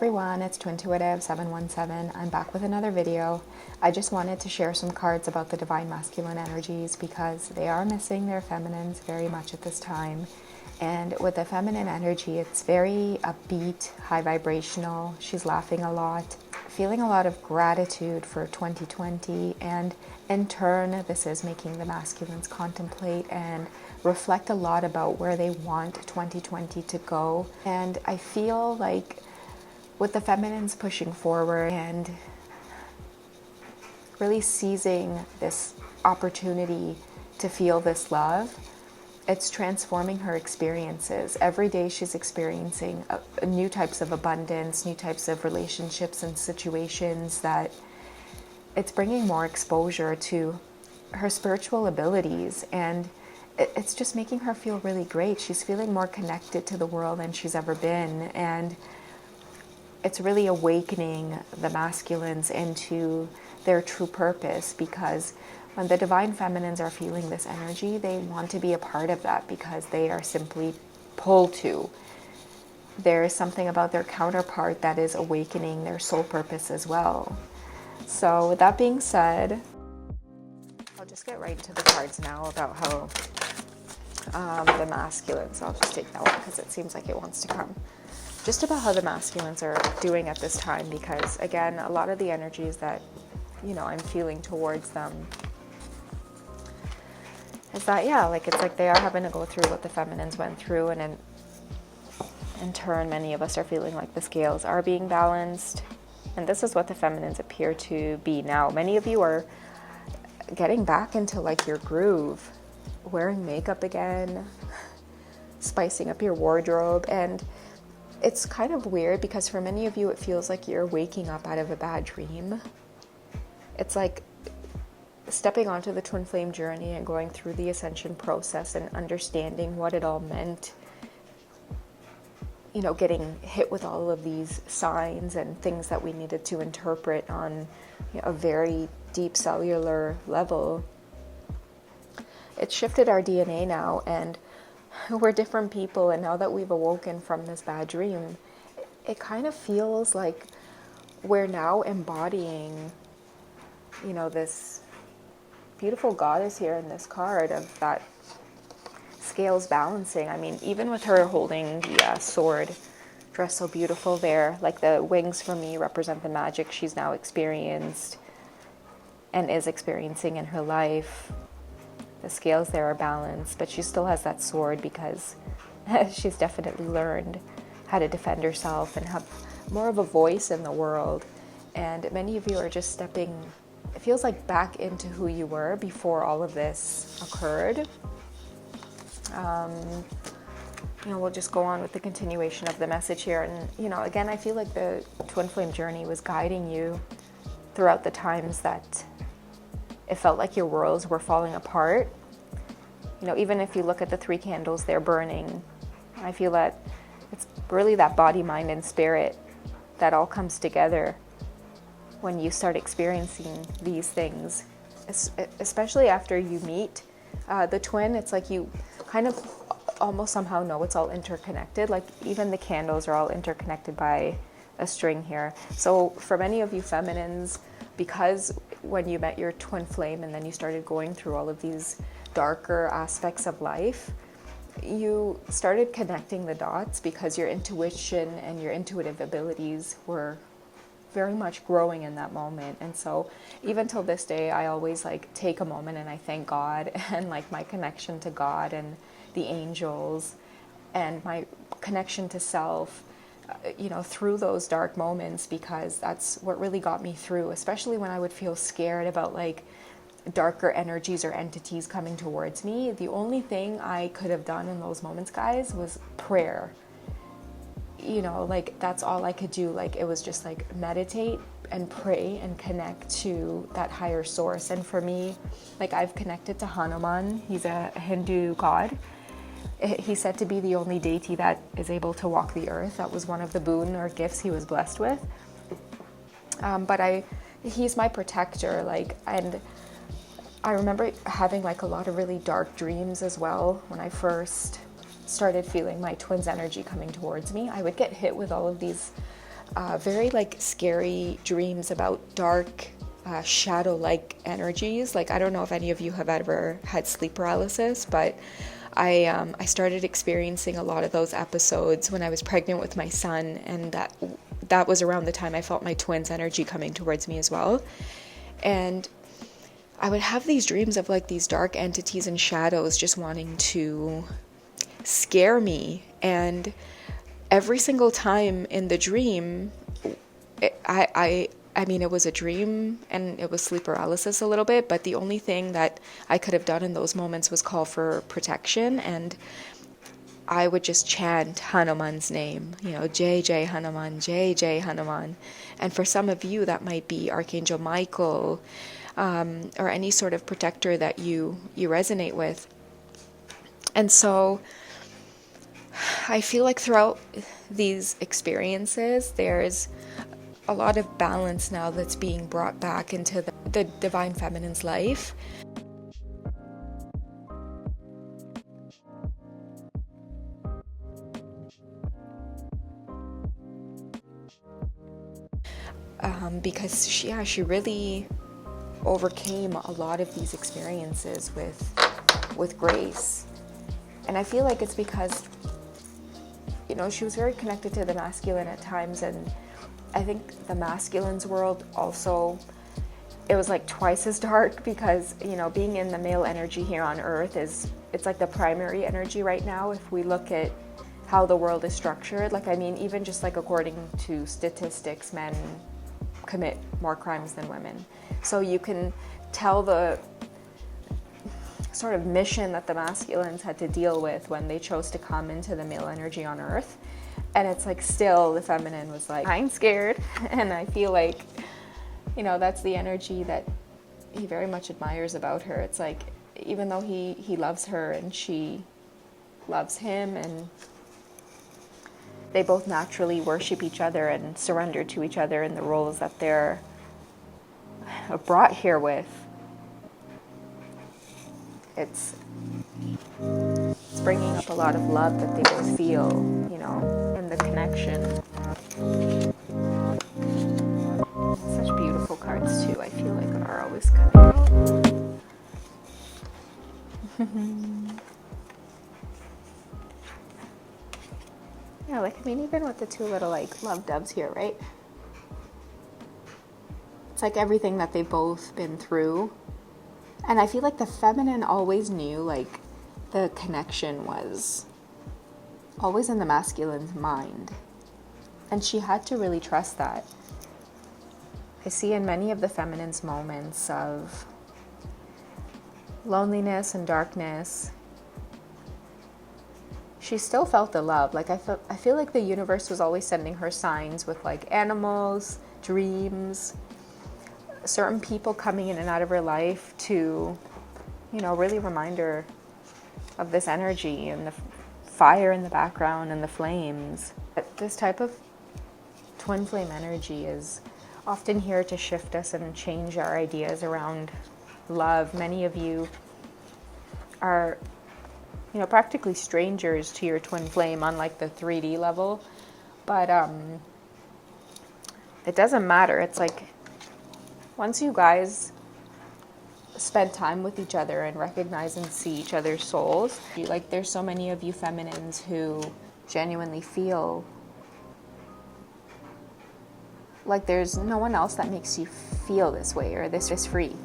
everyone, it's Twintuitive717. I'm back with another video. I just wanted to share some cards about the divine masculine energies because they are missing their feminines very much at this time. And with the feminine energy, it's very upbeat, high vibrational. She's laughing a lot, feeling a lot of gratitude for 2020, and in turn, this is making the masculines contemplate and reflect a lot about where they want 2020 to go. And I feel like with the feminines pushing forward and really seizing this opportunity to feel this love, it's transforming her experiences. Every day she's experiencing new types of abundance, new types of relationships and situations that it's bringing more exposure to her spiritual abilities, and it's just making her feel really great. She's feeling more connected to the world than she's ever been, and it's really awakening the masculines into their true purpose, because when the divine feminines are feeling this energy, they want to be a part of that because they are simply pulled to. There is something about their counterpart that is awakening their soul purpose as well. So with that being said, I'll just get right into the cards now about how the masculines, I'll just take that one because it seems like it wants to come. Just about how the masculines are doing at this time, because again, a lot of the energies that, I'm feeling towards them is that, it's like they are having to go through what the feminines went through, and in turn, many of us are feeling like the scales are being balanced, and this is what the feminines appear to be now. Many of you are getting back into like your groove, wearing makeup again, spicing up your wardrobe, and it's kind of weird because for many of you it feels like you're waking up out of a bad dream. It's like stepping onto the twin flame journey and going through the ascension process and understanding what it all meant, getting hit with all of these signs and things that we needed to interpret on a very deep cellular level. It shifted our DNA now, and we're different people, and now that we've awoken from this bad dream, it kind of feels like we're now embodying, this beautiful goddess here in this card of that scales balancing. I mean, even with her holding the sword, dressed so beautiful there, like the wings for me represent the magic she's now experienced and is experiencing in her life. The scales there are balanced, but she still has that sword because she's definitely learned how to defend herself and have more of a voice in the world. And many of you are just stepping, it feels like, back into who you were before all of this occurred. We'll just go on with the continuation of the message here. And, again, I feel like the twin flame journey was guiding you throughout the times that it felt like your worlds were falling apart. Even if you look at the 3 candles they're burning, I feel that it's really that body, mind, and spirit that all comes together when you start experiencing these things, especially after you meet the twin. It's like you kind of almost somehow know it's all interconnected. Like even the candles are all interconnected by a string here. So for many of you feminines, because when you met your twin flame and then you started going through all of these darker aspects of life, you started connecting the dots because your intuition and your intuitive abilities were very much growing in that moment. And so even till this day, I always take a moment and I thank God and my connection to God and the angels and my connection to self, through those dark moments, because that's what really got me through, especially when I would feel scared about darker energies or entities coming towards me. The only thing I could have done in those moments, guys, was prayer. That's all I could do. It was just meditate and pray and connect to that higher source. And for me, I've connected to Hanuman. He's a Hindu god. He's said to be the only deity that is able to walk the earth. That was one of the boon or gifts he was blessed with. But he's my protector. And I remember having a lot of really dark dreams as well when I first started feeling my twin's energy coming towards me. I would get hit with all of these very like scary dreams about dark, shadow-like energies. Like, I don't know if any of you have ever had sleep paralysis, but I started experiencing a lot of those episodes when I was pregnant with my son, and that was around the time I felt my twins' energy coming towards me as well. And I would have these dreams of like these dark entities and shadows just wanting to scare me. And every single time in the dream, I mean, it was a dream and it was sleep paralysis a little bit, but the only thing that I could have done in those moments was call for protection. And I would just chant Hanuman's name, Jai Jai Hanuman, Jai Jai Hanuman. And for some of you, that might be Archangel Michael, or any sort of protector that you resonate with. And so I feel like throughout these experiences, there's a lot of balance now that's being brought back into the divine feminine's life. Because she really overcame a lot of these experiences with grace. And I feel like it's because, she was very connected to the masculine at times, and I think the masculine's world also, it was like twice as dark because, being in the male energy here on earth it's like the primary energy right now if we look at how the world is structured. Like, I mean, even just like according to statistics, men commit more crimes than women. So you can tell the sort of mission that the masculines had to deal with when they chose to come into the male energy on earth. And it's like still the feminine was like, I'm scared. And I feel like, that's the energy that he very much admires about her. It's like, even though he loves her and she loves him, and they both naturally worship each other and surrender to each other in the roles that they're brought here with. It's bringing up a lot of love that they both feel, in the connection. Such beautiful cards too, I feel like are always coming out. Yeah, like, I mean, even with the two little like love doves here, right? It's like everything that they've both been through. And I feel like the feminine always knew like the connection was always in the masculine's mind. And she had to really trust that. I see in many of the feminine's moments of loneliness and darkness, she still felt the love. Like, I feel like the universe was always sending her signs with like animals, dreams, certain people coming in and out of her life to, really remind her of this energy and the fire in the background and the flames. But this type of twin flame energy is often here to shift us and change our ideas around love. Many of you are, practically strangers to your twin flame on like the 3D level, but it doesn't matter. It's like, once you guys spend time with each other and recognize and see each other's souls, like, there's so many of you feminines who genuinely feel like there's no one else that makes you feel this way or this is free,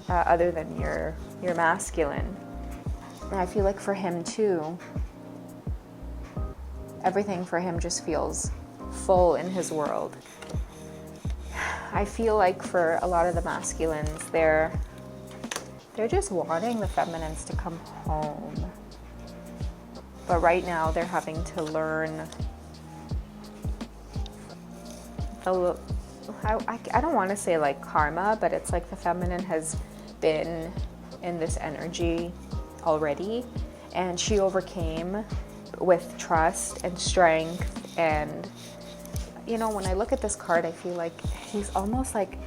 other than your masculine. And I feel like for him too, everything for him just feels full in his world. I feel like for a lot of the masculines, they're just wanting the feminines to come home. But right now they're having to learn I don't want to say like karma, but it's like the feminine has been in this energy already, and she overcame with trust and strength. And when I look at this card, I feel like he's almost like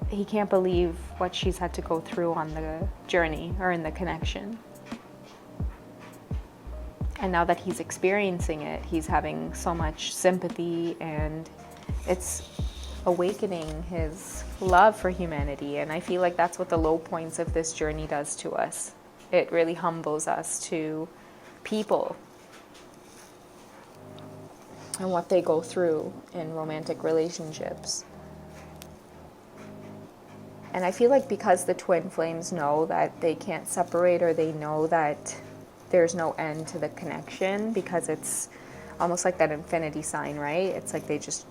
he can't believe what she's had to go through on the journey or in the connection. And now that he's experiencing it, he's having so much sympathy, and it's awakening his love for humanity. And I feel like that's what the low points of this journey does to us. It really humbles us to people and what they go through in romantic relationships. And I feel like because the twin flames know that they can't separate, or they know that there's no end to the connection, because it's almost like that infinity sign, right? It's like they just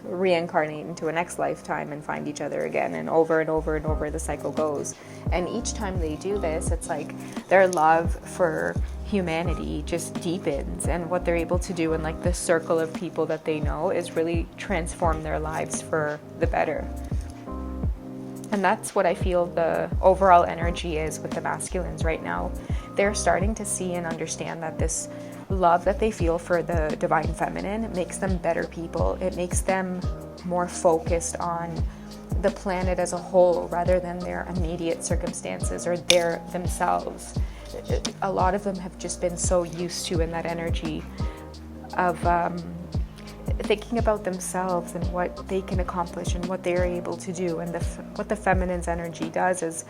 reincarnate into a next lifetime and find each other again, and over and over and over the cycle goes. And each time they do this, it's like their love for humanity just deepens, and what they're able to do in like the circle of people that they know is really transform their lives for the better. And that's what I feel the overall energy is with the masculines right now. They're starting to see and understand that this love that they feel for the divine feminine makes them better people. It makes them more focused on the planet as a whole rather than their immediate circumstances or their themselves. A lot of them have just been so used to in that energy of thinking about themselves and what they can accomplish and what they're able to do. And what the feminine's energy does is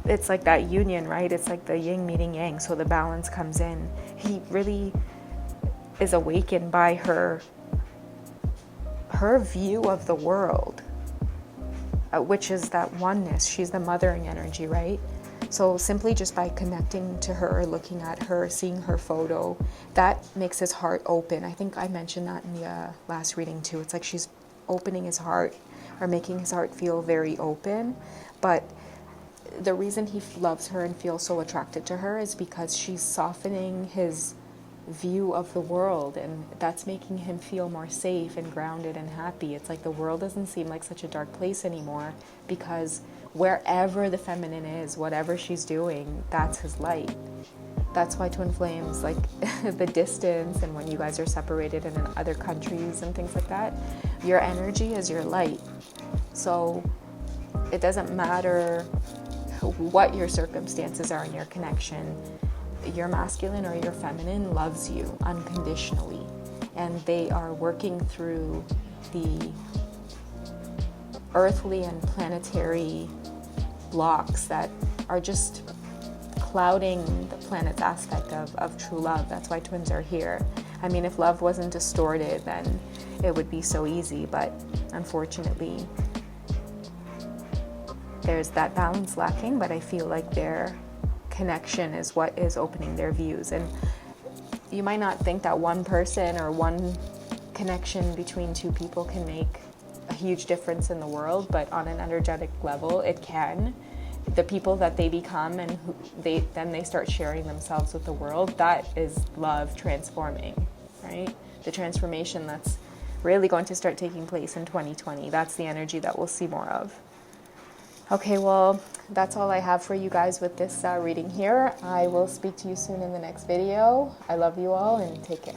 it's like that union, right? It's like the yin meeting yang, so the balance comes in. He really is awakened by her view of the world, which is that oneness. She's the mothering energy, right? So simply just by connecting to her, looking at her, seeing her photo, that makes his heart open. I think I mentioned that in the last reading too. It's like she's opening his heart, or making his heart feel very open. But the reason he loves her and feels so attracted to her is because she's softening his view of the world, and that's making him feel more safe and grounded and happy. It's like the world doesn't seem like such a dark place anymore, because wherever the feminine is, whatever she's doing, that's his light. That's why twin flames, like the distance and when you guys are separated and in other countries and things like that, your energy is your light. So it doesn't matter what your circumstances are in your connection, your masculine or your feminine loves you unconditionally, and they are working through the earthly and planetary blocks that are just clouding the planet's aspect of true love. That's why twins are here. I mean, if love wasn't distorted, then it would be so easy, but unfortunately there's that balance lacking. But I feel like their connection is what is opening their views. And you might not think that one person or one connection between two people can make a huge difference in the world, but on an energetic level it can. The people that they become and then they start sharing themselves with the world, that is love transforming, right? The transformation that's really going to start taking place in 2020. That's the energy that we'll see more of. Okay, well, that's all I have for you guys with this reading here. I will speak to you soon in the next video. I love you all, and take care.